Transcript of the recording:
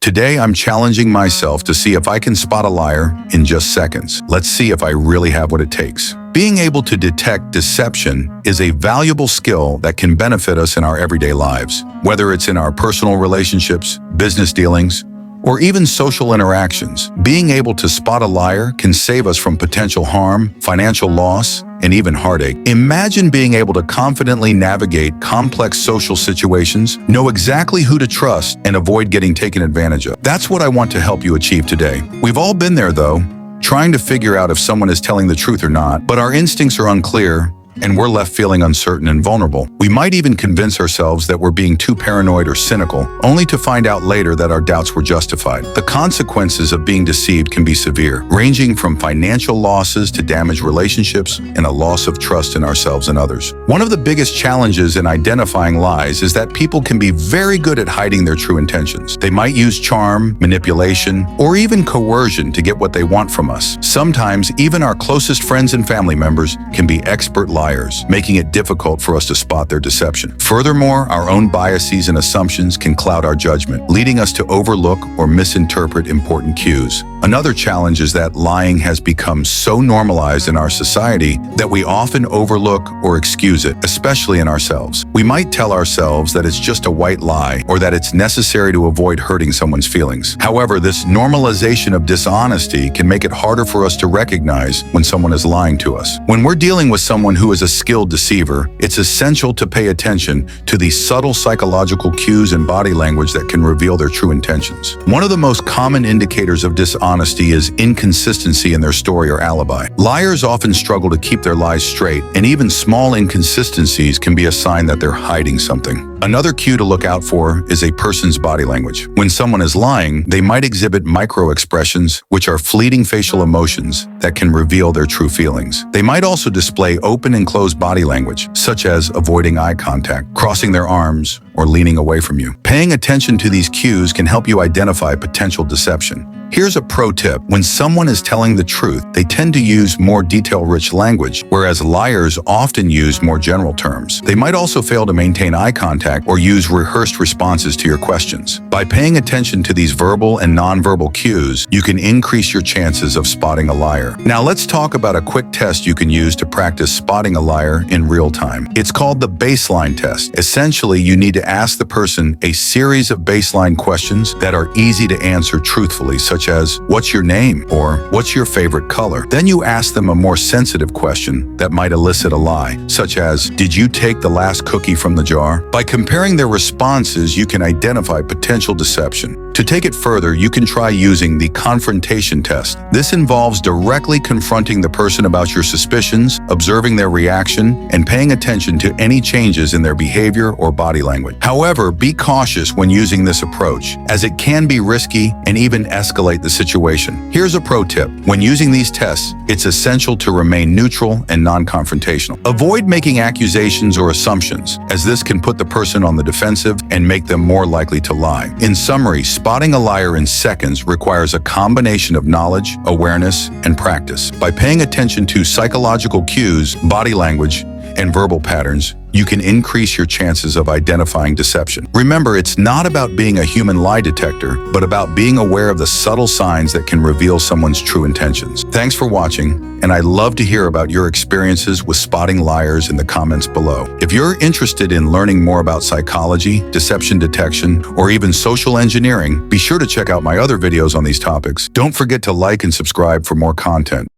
Today, I'm challenging myself to see if I can spot a liar in just seconds. Let's see if I really have what it takes. Being able to detect deception is a valuable skill that can benefit us in our everyday lives, whether it's in our personal relationships, business dealings, or even social interactions. Being able to spot a liar can save us from potential harm, financial loss, and even heartache. Imagine being able to confidently navigate complex social situations, know exactly who to trust, and avoid getting taken advantage of. That's what I want to help you achieve today. We've all been there, though, trying to figure out if someone is telling the truth or not, but our instincts are unclear, and we're left feeling uncertain and vulnerable. We might even convince ourselves that we're being too paranoid or cynical, only to find out later that our doubts were justified. The consequences of being deceived can be severe, ranging from financial losses to damaged relationships and a loss of trust in ourselves and others. One of the biggest challenges in identifying lies is that people can be very good at hiding their true intentions. They might use charm, manipulation, or even coercion to get what they want from us. Sometimes, even our closest friends and family members can be expert liars, making it difficult for us to spot their deception. Furthermore, our own biases and assumptions can cloud our judgment, leading us to overlook or misinterpret important cues. Another challenge is that lying has become so normalized in our society that we often overlook or excuse it, especially in ourselves. We might tell ourselves that it's just a white lie or that it's necessary to avoid hurting someone's feelings. However, this normalization of dishonesty can make it harder for us to recognize when someone is lying to us. When we're dealing with someone who is a skilled deceiver, it's essential to pay attention to these subtle psychological cues and body language that can reveal their true intentions. One of the most common indicators of dishonesty is inconsistency in their story or alibi. Liars often struggle to keep their lies straight, and even small inconsistencies can be a sign that they're hiding something. Another cue to look out for is a person's body language. When someone is lying, they might exhibit micro-expressions, which are fleeting facial emotions that can reveal their true feelings. They might also display open and closed body language, such as avoiding eye contact, crossing their arms, or leaning away from you. Paying attention to these cues can help you identify potential deception. Here's a pro tip. When someone is telling the truth, they tend to use more detail-rich language, whereas liars often use more general terms. They might also fail to maintain eye contact or use rehearsed responses to your questions. By paying attention to these verbal and nonverbal cues, you can increase your chances of spotting a liar. Now let's talk about a quick test you can use to practice spotting a liar in real time. It's called the baseline test. Essentially, you need to ask the person a series of baseline questions that are easy to answer truthfully, such as, "What's your name?" or "What's your favorite color?" Then you ask them a more sensitive question that might elicit a lie, such as, "Did you take the last cookie from the jar?" By comparing their responses, you can identify potential deception. To take it further, you can try using the confrontation test. This involves directly confronting the person about your suspicions, observing their reaction, and paying attention to any changes in their behavior or body language. However, be cautious when using this approach, as it can be risky and even escalate the situation. Here's a pro tip. When using these tests, it's essential to remain neutral and non-confrontational. Avoid making accusations or assumptions, as this can put the person on the defensive and make them more likely to lie. In summary, spotting a liar in seconds requires a combination of knowledge, awareness, and practice. By paying attention to psychological cues, body language, and verbal patterns, you can increase your chances of identifying deception. Remember, it's not about being a human lie detector, but about being aware of the subtle signs that can reveal someone's true intentions. Thanks for watching, and I'd love to hear about your experiences with spotting liars in the comments below. If you're interested in learning more about psychology, deception detection, or even social engineering, be sure to check out my other videos on these topics. Don't forget to like and subscribe for more content.